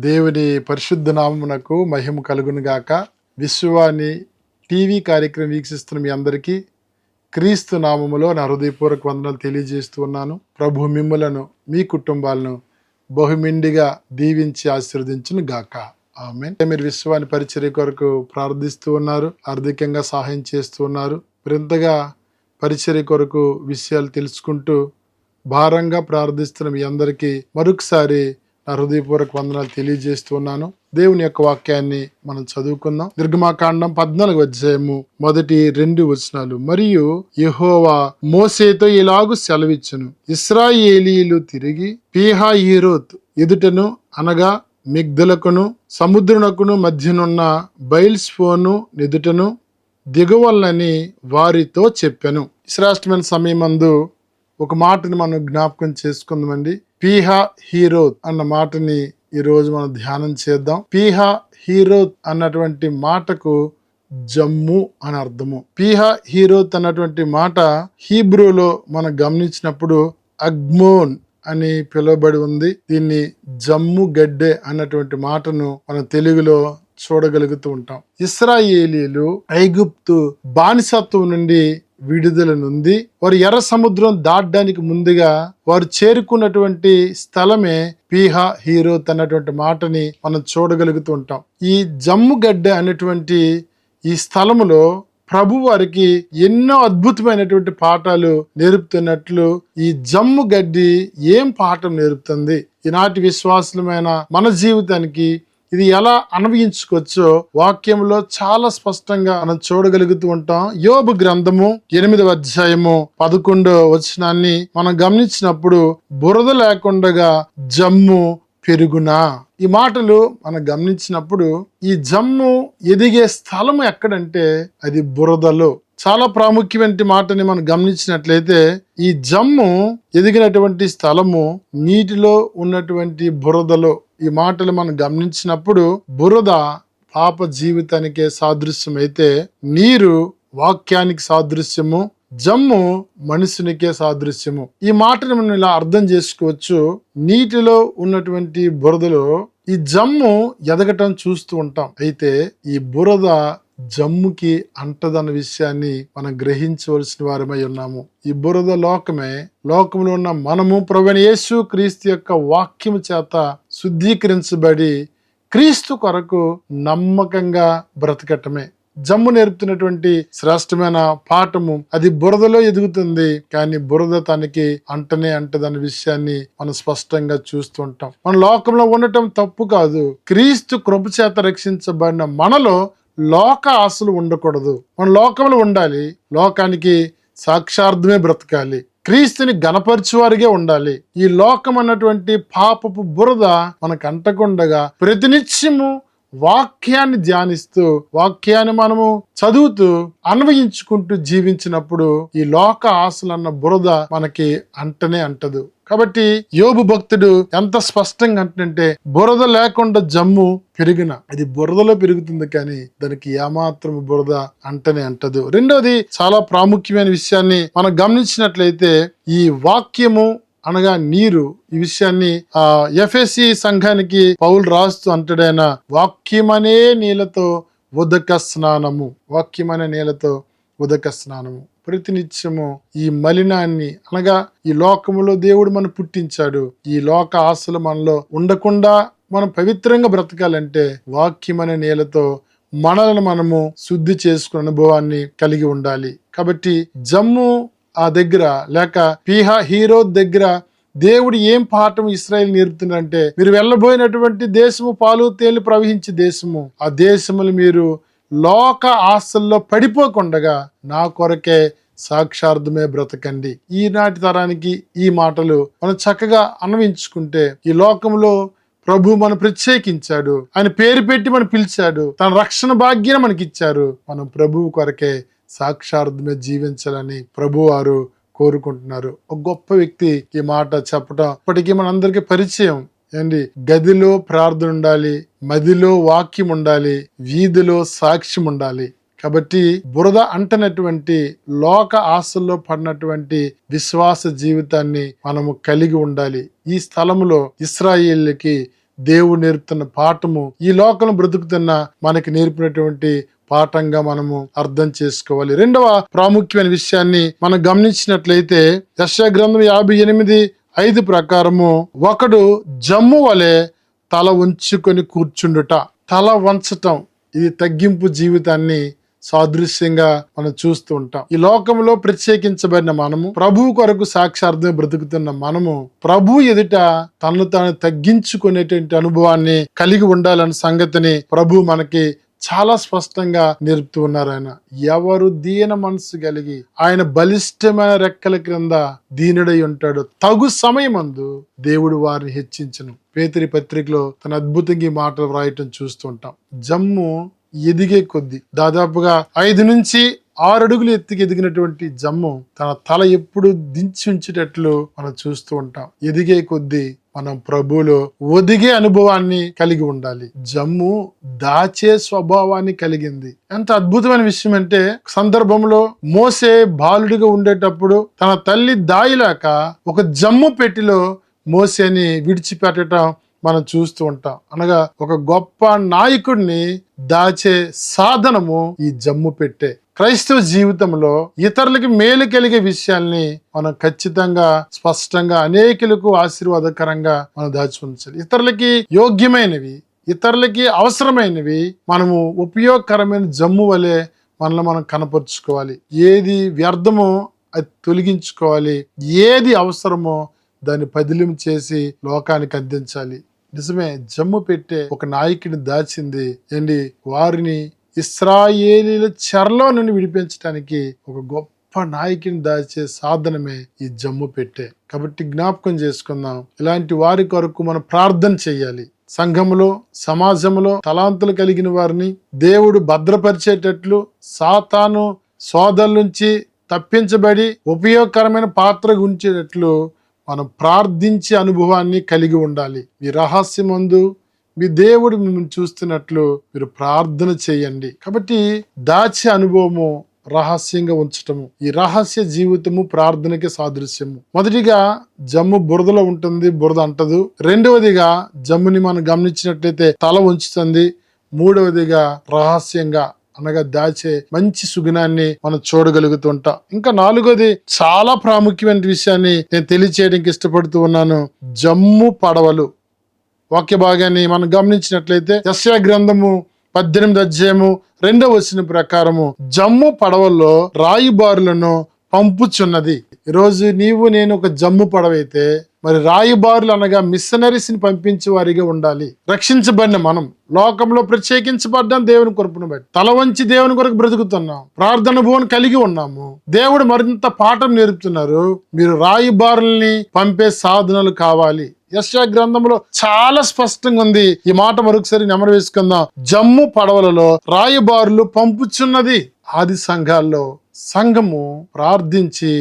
దేవుని పరిశుద్ధ నామమునకు మహిమ కలుగును గాక. విశ్వాని టీవీ కార్యక్రమం వీక్షిస్తున్న మీ అందరికీ క్రీస్తు నామములో నా హృదయపూర్వక వందనాలు తెలియజేస్తూ ఉన్నాను. ప్రభు మిమ్ములను మీ కుటుంబాలను బహుమిండిగా దీవించి ఆశీర్వదించును గాక. ఆమేన్. మీరు విశ్వాని పరిచర్య కొరకు ప్రార్థిస్తూ ఉన్నారు, ఆర్థికంగా సహాయం చేస్తూ ఉన్నారు. మరింతగా పరిచర్య కొరకు విషయాలు తెలుసుకుంటూ భారంగా ప్రార్థిస్తున్న మీ అందరికీ మరొకసారి నా హృదయపూర్వక వందనాలు తెలియజేస్తున్నాను. దేవుని యొక్క వాక్యాన్ని మనం చదువుకుందాం. నిర్గమాకాండం 14వ అధ్యాయము 1-2 వచనాలు. మరియు యెహోవా మోషేతో ఇలాగు సెలవిచ్చును, ఇశ్రాయేలీయులు తిరిగి పీహహీరోత్ ఎదుటను అనగా మిగ్దలకును సముద్రమునకును మధ్యనున్న బయల్స్ఫోను ఎదుటను దిగవలనని వారితో చెప్పెను. శ్రేష్టమైన సమయమందు ఒక మాటని మనం జ్ఞాపకం చేసుకుందామండి. పీహహీరోత్ అన్న మాటని ఈ రోజు మనం ధ్యానం చేద్దాం. పీహహీరోత్ అన్నటువంటి మాటకు జమ్ము అని అర్థము. పీహహీరోత్ అన్నటువంటి మాట హీబ్రూలో మనం గమనించినప్పుడు అగ్మోన్ అని పిలువబడి ఉంది. దీన్ని జమ్ము గడ్డె అన్నటువంటి మాటను మనం తెలుగులో చూడగలుగుతూ ఉంటాం. ఇశ్రాయేలీలు ఐగుప్తు బానిసత్వం నుండి విడుదల నుండి వారు ఎర్ర సముద్రం దాటడానికి ముందుగా వారు చేరుకున్నటువంటి స్థలమే పీహహీరోత్ అన్నటువంటి మాటని మనం చూడగలుగుతూ ఉంటాం. ఈ జమ్ము గడ్డ అనేటువంటి ఈ స్థలములో ప్రభు వారికి ఎన్నో అద్భుతమైనటువంటి పాఠాలు నేర్పుతున్నట్లు ఈ జమ్ము గడ్డి ఏం పాఠం నేర్పుతుంది, ఈనాటి విశ్వాసులమైన మన జీవితానికి ఇది ఎలా అన్వయించుకోవచ్చో వాక్యంలో చాలా స్పష్టంగా మనం చూడగలుగుతూ ఉంటాం. యోబు గ్రంథము 8వ అధ్యాయము 11వ వచనాన్ని మనం గమనించినప్పుడు బురద లేకుండా జమ్ము పెరుగునా, ఈ మాటలు మనం గమనించినప్పుడు ఈ జమ్ము ఎదిగే స్థలము ఎక్కడంటే అది బురదలో. చాలా ప్రాముఖ్యమైన మాటని మనం గమనించినట్లయితే ఈ జమ్ము ఎదిగినటువంటి స్థలము నీటిలో ఉన్నటువంటి బురదలో. ఈ మాటలు మనం గమనించినప్పుడు బురద పాప జీవితానికే సాదృశ్యం అయితే నీరు వాక్యానికి సాదృశ్యము, జమ్ము మనుషునికే సాదృశ్యము. ఈ మాటను మనం ఇలా అర్థం చేసుకోవచ్చు. నీటిలో ఉన్నటువంటి బురదలో ఈ జమ్ము ఎదగటం చూస్తూ ఉంటాం. అయితే ఈ బురద జమ్ముకి అంటదన్న విషయాన్ని మనం గ్రహించవలసిన వారమై ఉన్నాము. ఈ బురద లోకమే. లోకంలో ఉన్న మనము ప్రభువైన యేసు క్రీస్తు యొక్క వాక్యము చేత శుద్ధీకరించబడి క్రీస్తు కొరకు నమ్మకంగా బ్రతకటమే జమ్ము నేర్పుతున్నటువంటి శ్రేష్టమైన పాఠము. అది బురదలో ఎదుగుతుంది, కానీ బురద తనకి అంటనే అంటదన్న విషయాన్ని మనం స్పష్టంగా చూస్తుంటాం. మన లోకంలో ఉండటం తప్పు కాదు. క్రీస్తు కృప చేత రక్షించబడిన మనలో లోక ఆశలు ఉండకూడదు. మన లోకంలో ఉండాలి, లోకానికి సాక్షార్థమే బ్రతకాలి, క్రీస్తుని గణపరిచేవారిగా ఉండాలి. ఈ లోకం అన్నటువంటి పాపపు బురద మనకు అంటకుండగా ప్రతినిత్యము వాక్యాన్ని ధ్యానిస్తూ వాక్యాన్ని మనము చదువుతూ అన్వయించుకుంటూ జీవించినప్పుడు ఈ లోక ఆశలన్న బురద మనకి అంటనే అంటదు. కాబట్టి యోబు భక్తుడు ఎంత స్పష్టంగా అంటుంటే బురద లేకుండా జమ్ము పెరిగిన అది బురదలో పెరుగుతుంది, కానీ దానికి ఏమాత్రం బురద అంటనే అంటదు. రెండోది చాలా ప్రాముఖ్యమైన విషయాన్ని మనం గమనించినట్లయితే ఈ వాక్యము అనగా నీరు. ఈ విషయాన్ని ఎఫెసీ సంఘానికి పౌలు రాస్తూ అంటాడైన వాక్యమనే నీళ్ళతో ఉదక స్నానము, వాక్యమనే నీళ్ళతో ఉదక స్నానము. ప్రతినిత్యము ఈ మలినాన్ని అనగా ఈ లోకములో దేవుడు మనం పుట్టించాడు. ఈ లోక ఆశలు మనలో ఉండకుండా మనం పవిత్రంగా బ్రతకాలంటే వాక్యమనే నీళ్ళతో మనలను మనము శుద్ధి చేసుకునే అనుభవాన్ని కలిగి ఉండాలి. కాబట్టి జమ్ము ఆ దగ్గర లేక పీహహీరోత్ దగ్గర దేవుడు ఏం పాఠం ఇశ్రాయేలు నేర్పుతున్నారంటే, మీరు వెళ్ళబోయినటువంటి దేశము పాలు తేనెలు ప్రవహించే దేశము. ఆ దేశములు మీరు లోక ఆశల్లో పడిపోకుండగా నా కొరకే సాక్షార్థమే బ్రతకండి. ఈనాటి తరానికి ఈ మాటలు మనం చక్కగా అన్వయించుకుంటే ఈ లోకంలో ప్రభు మనం ప్రత్యేకించాడు, ఆయన పేరు పెట్టి మనం పిలిచాడు, తన రక్షణ భాగ్యాన్ని మనకిచ్చారు. మనం ప్రభువు కొరకే సాక్షార్థమే జీవించాలని ప్రభు వారు కోరుకుంటున్నారు. ఒక గొప్ప వ్యక్తి ఈ మాట చెప్పడం ఇప్పటికీ మనందరికీ పరిచయం. ఏంటి, గదిలో ప్రార్థన ఉండాలి, మదిలో వాక్యం ఉండాలి, వీధిలో సాక్ష్యం ఉండాలి. కాబట్టి బురద అంటనటువంటి లోక ఆశల్లో పడినటువంటి విశ్వాస జీవితాన్ని మనము కలిగి ఉండాలి. ఈ స్థలములో ఇశ్రాయేలుకి దేవుడు నేర్పుతున్న పాఠము ఈ లోకం బ్రతుకుతున్న మనకి నేర్పినటువంటి పాఠంగా మనము అర్థం చేసుకోవాలి. రెండవ ప్రాముఖ్యమైన విషయాన్ని మనం గమనించినట్లయితే యెషయా గ్రంథం 58:5 ప్రకారము ఒకడు జమ్ము వలె తల ఉంచుకొని కూర్చుండుట. తల వంచటం ఇది తగ్గింపు జీవితాన్ని సాదృశ్యంగా మనం చూస్తూ ఉంటాం. ఈ లోకంలో ప్రత్యేకించబడిన మనము, ప్రభు కొరకు సాక్షార్థం బ్రతుకుతున్న మనము, ప్రభు ఎదుట తనను తాను తగ్గించుకునేటువంటి అనుభవాన్ని కలిగి ఉండాలన్న సంగతిని ప్రభు మనకి చాలా స్పష్టంగా నేర్పుతూ ఉన్నారు. ఆయన ఎవరు దీన మనసు కలిగి ఆయన బలిష్టమైన రెక్కల క్రింద దీనుడై ఉంటాడు, తగు సమయమందు దేవుడు వారిని హెచ్చించును. పేతురు పత్రికలో తన అద్భుతంగా ఈ మాటలు వ్రాయటం చూస్తూ ఉంటాం. జమ్ము ఎదిగే కొద్ది, దాదాపుగా 5 నుంచి 6 అడుగులు ఎదిగినటువంటి జమ్ము తన తల ఎప్పుడు దించి ఉంచేటట్లు మనం చూస్తూ ఉంటాం. ఎదిగే కొద్ది మనం ప్రభువులో ఒదిగే అనుభవాన్ని కలిగి ఉండాలి. జమ్ము దాచే స్వభావాన్ని కలిగింది. ఎంత అద్భుతమైన విషయం అంటే, సందర్భంలో మోసే బాలుడిగా ఉండేటప్పుడు తన తల్లి దాయిలాక ఒక జమ్ము పెట్టిలో మోసేని విడిచిపెట్టడం మనం చూస్తూ ఉంటాం. అనగా ఒక గొప్ప నాయకుడిని దాచే సాధనము ఈ జమ్ము పెట్టే. క్రైస్తవ జీవితంలో ఇతరులకి మేలు కలిగే విషయాల్ని మనం ఖచ్చితంగా స్పష్టంగా అనేకులకు ఆశీర్వాదకరంగా మనం దాచి ఉంచాలి. ఇతరులకి యోగ్యమైనవి, ఇతరులకి అవసరమైనవి మనము ఉపయోగకరమైన జమ్ము వలె మనల్ని మనం కనపరుచుకోవాలి. ఏది వ్యర్థమో అది తొలగించుకోవాలి, ఏది అవసరమో దాన్ని పదిలిం చేసి లోకానికి అందించాలి. నిజమే, జమ్ము పెట్టే ఒక నాయకుడిని దాచింది ఏంటి, వారిని ఇశ్రాయేలీల చెరలో నుండి విడిపించడానికి ఒక గొప్ప నాయకుని దాచే సాధనమే ఈ జమ్ము పెట్టే. కాబట్టి జ్ఞాపకం చేసుకుందాం, ఇలాంటి వారి కొరకు మనం ప్రార్థన చేయాలి. సంఘములో, సమాజంలో తలాంతులు కలిగిన వారిని దేవుడు భద్రపరిచేటట్లు, సాతాను సోదరుల నుంచి తప్పించబడి ఉపయోగకరమైన పాత్ర ఉంచేటట్లు మనం ప్రార్థించే అనుభవాన్ని కలిగి ఉండాలి. మీ రహస్యమందు మీ దేవుడు మిమ్మల్ని చూస్తున్నట్లు మీరు ప్రార్థన చేయండి. కాబట్టి దాచే అనుభవము, రహస్యంగా ఉంచటము, ఈ రహస్య జీవితము ప్రార్థనకి సాదృశ్యము. మొదటిగా జమ్ము బురదలో ఉంటుంది, బురద అంటదు. రెండవదిగా జమ్ముని మనం గమనించినట్లయితే తల ఉంచుతుంది. మూడవదిగా రహస్యంగా అనగా దాచే మంచి సుగుణాన్ని మనం చూడగలుగుతుంటాం. ఇంకా నాలుగోది చాలా ప్రాముఖ్యమైన విషయాన్ని నేను తెలియచేయడానికి ఇష్టపడుతూ ఉన్నాను. జమ్ము పడవలు. వాక్య భాగాన్ని మనం గమనించినట్లయితే యెషయా గ్రంథము 18:2 ప్రకారము జమ్ము పడవల్లో రాయిబారులను పంపుచున్నది. ఈరోజు నీవు నేను ఒక జమ్ము పడవైతే మరి రాయిబారులు అనగా మిషనరీస్ ని పంపించే వారిగా ఉండాలి. రక్షించబడిన మనం లోకంలో ప్రత్యేకించబడ్డాం దేవుని కొరకును బట్టి, తల వంచి దేవుని కొరకు బ్రతుకుతున్నాం, ప్రార్థన భూమిని కలిగి ఉన్నాము. దేవుడు మరింత పాఠం నేర్పుతున్నారు, మీరు రాయిబారుల్ని పంపే సాధనలు కావాలి. యెషయా గ్రంథంలో చాలా స్పష్టంగా ఉంది. ఈ మాట మరొకసారి నెమరు వేసుకుందాం. జమ్ము పడవలలో రాయిబారులు పంపుచున్నది. ఆది సంఘాల్లో సంఘము ప్రార్థించి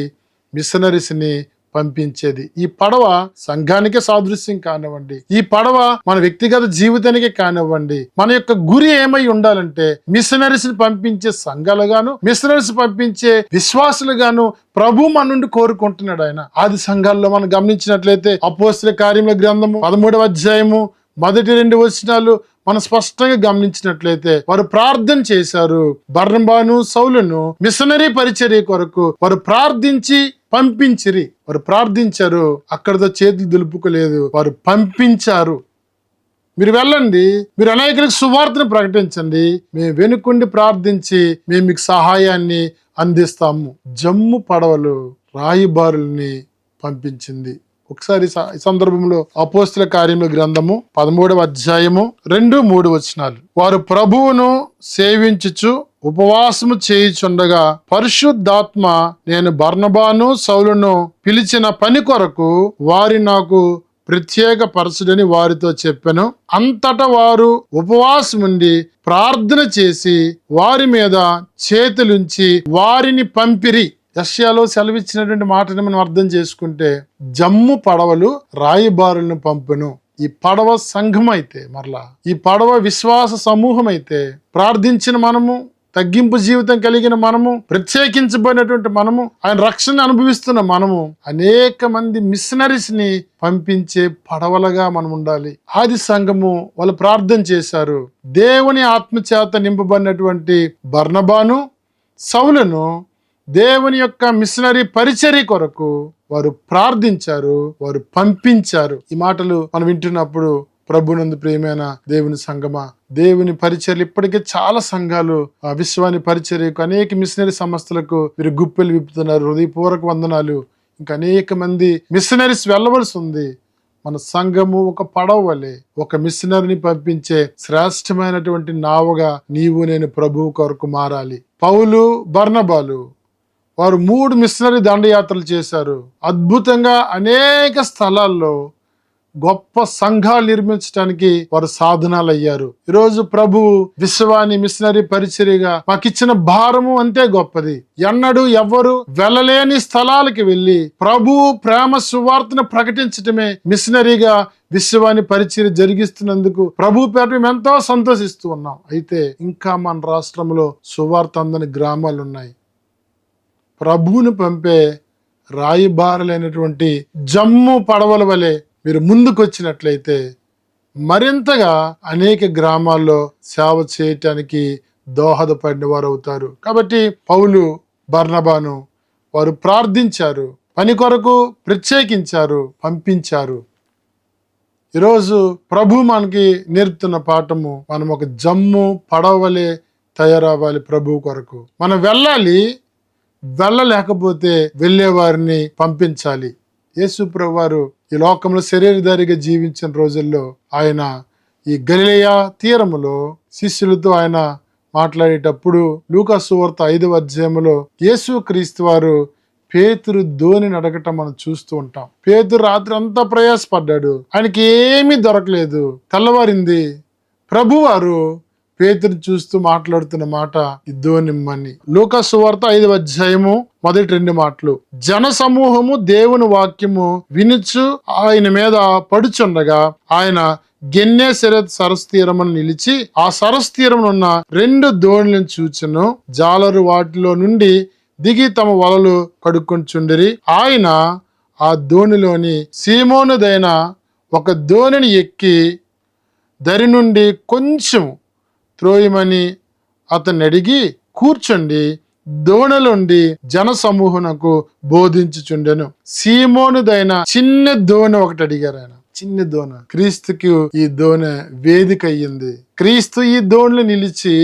మిషనరీస్ ని పంపించేది. ఈ పడవ సంఘానికే సాదృశ్యం కానివ్వండి, ఈ పడవ మన వ్యక్తిగత జీవితానికే కానివ్వండి, మన యొక్క గురి ఏమై ఉండాలంటే మిషనరీస్ ని పంపించే సంఘాలుగాను, మిషనరీస్ పంపించే విశ్వాసులుగాను ప్రభు మన నుండి కోరుకుంటున్నాడు ఆయన. ఆది సంఘాల్లో మనం గమనించినట్లయితే అపోస్తలుల కార్యముల గ్రంథము 13వ మొదటి 2 వచనాలు మనం స్పష్టంగా గమనించినట్లయితే వారు ప్రార్థన చేశారు. బర్నబాను, సౌలును మిషనరీ పరిచర్య కొరకు వారు ప్రార్థించి పంపించిరి. వారు ప్రార్థించారు, అక్కడితో చేతులు దులుపుకోలేదు, వారు పంపించారు. మీరు వెళ్ళండి, మీరు అనేకులకు సువార్తను ప్రకటించండి, మేము వెనుకుండి ప్రార్థించి మేము మీకు సహాయాన్ని అందిస్తాము. జమ్ము పడవలు రాయిబారుల్ని పంపించింది. ఒకసారి ఈ సందర్భంలో అపోస్తలుల కార్యముల గ్రంథము 13వ 2-3 వారు ప్రభువును సేవించుచు ఉపవాసము చేయుచుండగా పరిశుద్ధాత్మ నేను బర్నబాను, సౌలును పిలిచిన పని కొరకు వారి నాకు ప్రత్యేక పరచుడని వారితో చెప్పెను. అంతటా వారు ఉపవాసముండి ప్రార్థన చేసి వారి మీద చేతులుంచి వారిని పంపిరి. యెషయాలో సెలవిచ్చినటువంటి మాటను మనం అర్థం చేసుకుంటే జమ్ము పడవలు రాయిబారులను పంపెను. ఈ పడవ సంఘం అయితే, మరలా ఈ పడవ విశ్వాస సమూహం అయితే, ప్రార్థించిన మనము, తగ్గింపు జీవితం కలిగిన మనము, ప్రత్యేకించబడినటువంటి మనము, ఆయన రక్షణ అనుభవిస్తున్న మనము అనేక మంది మిషనరీస్ ని పంపించే పడవలుగా మనం ఉండాలి. ఆది సంఘము వాళ్ళు ప్రార్థన చేశారు. దేవుని ఆత్మచేత నింపబడినటువంటి బర్నబాను, సౌలును దేవుని యొక్క మిషనరీ పరిచర్య కొరకు వారు ప్రార్థించారు, వారు పంపించారు. ఈ మాటలు మనం వింటున్నప్పుడు ప్రభునందు ప్రియమైన దేవుని సంఘమా, దేవుని పరిచర్యలు ఇప్పటికే చాలా సంఘాలు విశ్వాని పరిచర్యకు, అనేక మిషనరీ సంస్థలకు మీరు గుప్పెలు విప్పుతున్నారు. హృదయపూర్వక వందనాలు. ఇంకా అనేక మంది మిషనరీస్ వెళ్ళవలసి ఉంది. మన సంఘము ఒక పడవ వలె ఒక మిషనరీని పంపించే శ్రేష్టమైనటువంటి నావగా నీవు నేను ప్రభువు కొరకు మారాలి. పౌలు, బర్నబాలు వారు 3 మిషనరీ దండయాత్రలు చేశారు. అద్భుతంగా అనేక స్థలాల్లో గొప్ప సంఘాలు నిర్మించడానికి వారు సాధనాలు అయ్యారు. ఈరోజు ప్రభు విశ్వాని మిషనరీ పరిచర్యగా మాకిచ్చిన భారము అంతే గొప్పది. ఎన్నడూ ఎవ్వరు వెళ్ళలేని స్థలాలకి వెళ్ళి ప్రభు ప్రేమ సువార్తను ప్రకటించటమే మిషనరీగా విశ్వాని పరిచర్య జరిగిస్తున్నందుకు ప్రభు పేరు మేము ఎంతో సంతోషిస్తూ ఉన్నాం. అయితే ఇంకా మన రాష్ట్రంలో సువార్త అందని గ్రామాలు ఉన్నాయి. ప్రభువుని పంపే రాయిబారలైనటువంటి జమ్ము పడవల వలె మీరు ముందుకు వచ్చినట్లయితే మరింతగా అనేక గ్రామాల్లో సేవ చేయటానికి దోహదపడిన వారు అవుతారు. కాబట్టి పౌలు, బర్నబాను వారు ప్రార్థించారు, పని కొరకు ప్రత్యేకించారు, పంపించారు. ఈరోజు ప్రభు మనకి నేర్పుతున్న పాఠము, మనం ఒక జమ్ము పడవలే తయారవ్వాలి. ప్రభు కొరకు మనం వెళ్ళాలి, వెళ్ళలేకపోతే వెళ్ళే వారిని పంపించాలి. యేసు ప్రభువారు ఈ లోకంలో శరీరధారిగా జీవించిన రోజుల్లో ఆయన ఈ గలిలయ తీరములో శిష్యులతో ఆయన మాట్లాడేటప్పుడు లూకా సువార్త 5వ అధ్యాయములో యేసు క్రీస్తు వారు పేతురు ధోని అడగటం మనం చూస్తూ ఉంటాం. పేతురు రాత్రి అంతా ప్రయాసపడ్డాడు, ఆయనకి ఏమీ దొరకలేదు. తెల్లవారింది. ప్రభువారు పేతురుని చూస్తూ మాట్లాడుతున్న మాట ఇద్దోనిమ్మని. లూకా సువార్త 5వ అధ్యాయము మొదటి 2 మాటలు. జన సమూహము దేవుని వాక్యము వినుచు ఆయన మీద పడుచుండగా ఆయన గెన్నేసరెత్ సరస్సు తీరమును నిలిచి ఆ సరస్సు తీరమునున్న 2 దోణులను చూచెను. జాలరు వాటిలో నుండి దిగి తమ వలలు కడుక్కొంచుండిరి. ఆయన ఆ దోణిలోని సీమోనుదైన ఒక దోణిని ఎక్కి దరి నుండి కొంచెం త్రోయమని అతన్ని అడిగి కూర్చుండి దోణలుండి జన సమూహనకు బోధించుచుండెను. సీమోనుదైన చిన్న దోణి ఒకటి అడిగారు ఆయన. చిన్న దోణ. క్రీస్తుకి ఈ దోణ వేదిక అయ్యింది. క్రీస్తు ఈ దోణిలో నిలిచి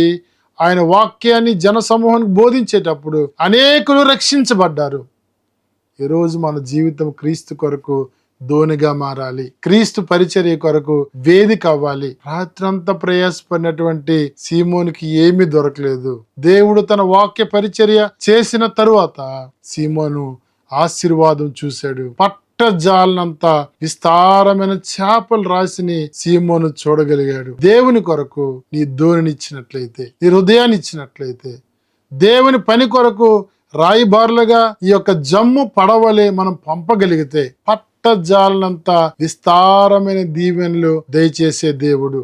ఆయన వాక్యాన్ని జన సమూహానికి బోధించేటప్పుడు అనేకులు రక్షించబడ్డారు. ఈరోజు మన జీవితం క్రీస్తు కొరకు దోనిగా మారాలి. క్రీస్తు పరిచర్య కొరకు వేదిక అవ్వాలి. రాత్రంతా ప్రయాసపడినటువంటి సీమోనికి ఏమీ దొరకలేదు. దేవుడు తన వాక్య పరిచర్య చేసిన తరువాత సీమోను ఆశీర్వాదం చూశాడు. పట్టజాలనంత విస్తారమైన చేపలు రాసిని సీమోను చూడగలిగాడు. దేవుని కొరకు నీ దోనినిచ్చినట్లయితే, నీ హృదయాన్ని ఇచ్చినట్లయితే, దేవుని పని కొరకు రాయిబారులుగా ఈ యొక్క జమ్ము పడవలే మనం పంపగలిగితే పట్టజాలనంత విస్తారమైన దీవెనలు దయచేసే దేవుడు.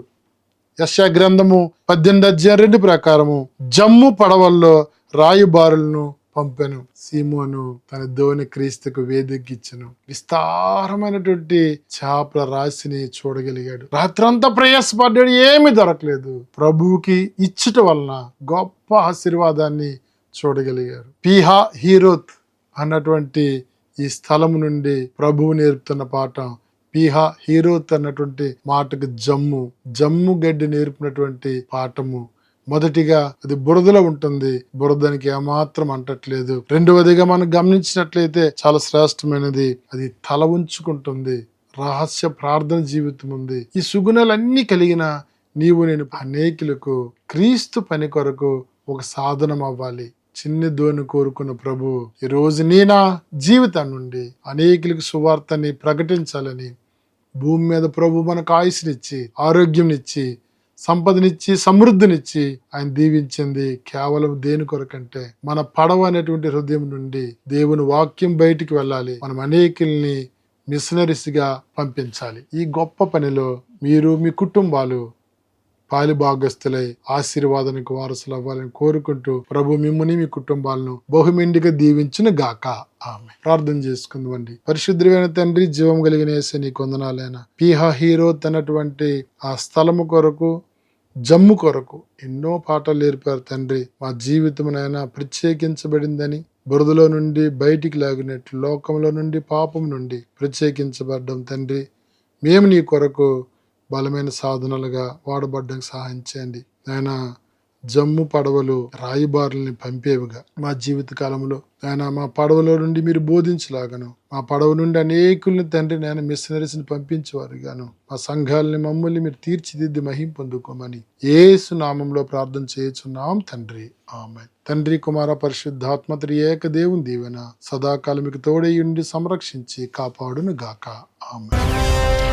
యెషయా గ్రంథము 18:2 ప్రకారము జమ్ము పడవల్లో రాయిబారులను పంపెను. సీమోను తన దోణి క్రీస్తుకు వేదికిచ్చెను. విస్తారమైనటువంటి చేపల రాశిని చూడగలిగాడు. రాత్రంతా ప్రయాసపడ్డాడు, ఏమీ దొరకలేదు. ప్రభువుకి ఇచ్చుట వలన గొప్ప ఆశీర్వాదాన్ని చూడగలిగారు. పీహా హీరోత్ అన్నటువంటి ఈ స్థలము నుండి ప్రభువు నేర్పుతున్న పాఠం. పీహా హీరోత్ అన్నటువంటి మాటకు జమ్ము గడ్డి నేర్పినటువంటి పాఠము. మొదటిగా అది బురదలో ఉంటుంది, బురదానికి ఏమాత్రం అంటట్లేదు. రెండవదిగా మనం గమనించినట్లయితే చాలా శ్రేష్టమైనది, అది తల ఉంచుకుంటుంది. రహస్య ప్రార్థన జీవితం ఉంది. ఈ సుగుణాలన్నీ కలిగిన నీవు నేను అనేకులకు క్రీస్తు పని కొరకు ఒక సాధనం అవ్వాలి. చిన్న దోణి కోరుకున్న ప్రభు ఈ రోజు నీ నా జీవితం నుండి అనేకులకు సువార్తని ప్రకటించాలని భూమి మీద ప్రభు మనకు ఆయుష్నిచ్చి, ఆరోగ్యంనిచ్చి, సంపదనిచ్చి, సమృద్ధినిచ్చి ఆయన దీవించింది కేవలం దేని కొరకంటే మన పడవ అనేటువంటి హృదయం నుండి దేవుని వాక్యం బయటికి వెళ్ళాలి. మనం అనేకుల్ని మిషనరీస్ గా పంపించాలి. ఈ గొప్ప పనిలో మీరు, మీ కుటుంబాలు పాలిభాగస్తులై ఆశీర్వాదానికి వారసులు అవ్వాలని కోరుకుంటూ ప్రభు మిమ్ముని మీ కుటుంబాలను బహుమెండిగా దీవించును గాక. ఆమె ప్రార్థన చేసుకుందామండి. పరిశుద్ధమైన తండ్రి, జీవం కలిగిన యేసే నీకు వందనాలైనా. పీహా హీరో తనటువంటి ఆ స్థలము కొరకు, జమ్ము కొరకు ఎన్నో పాటలు నేర్పారు తండ్రి. మా జీవితమునైనా ప్రత్యేకించబడిందని, బురదలో నుండి బయటికి లాగినట్లు లోకంలో నుండి పాపం నుండి ప్రత్యేకించబడ్డం తండ్రి. మేము నీ కొరకు బలమైన సాధనలుగా వాడబడ్డానికి సహాయం చేయండి నాయన. జమ్ము పడవలు రాయిబారుల్ని పంపేవిగా మా జీవిత కాలంలో ఆయన మా పడవలో నుండి మీరు బోధించలాగను, మా పడవ నుండి అనేకుల్ని తండ్రి నేను మిషనరీస్ని పంపించేవారు గాను, మా సంఘాలని మమ్మల్ని మీరు తీర్చిదిద్ది మహిం పొందుకోమని యేసు నామంలో ప్రార్థన చేయుచున్నాం తండ్రి. ఆమేన్. తండ్రి, కుమార, పరిశుద్ధాత్మ త్రియేక దేవుని దీవెన సదాకాలం మీకు తోడై ఉండి సంరక్షించి కాపాడును గాక. ఆమేన్.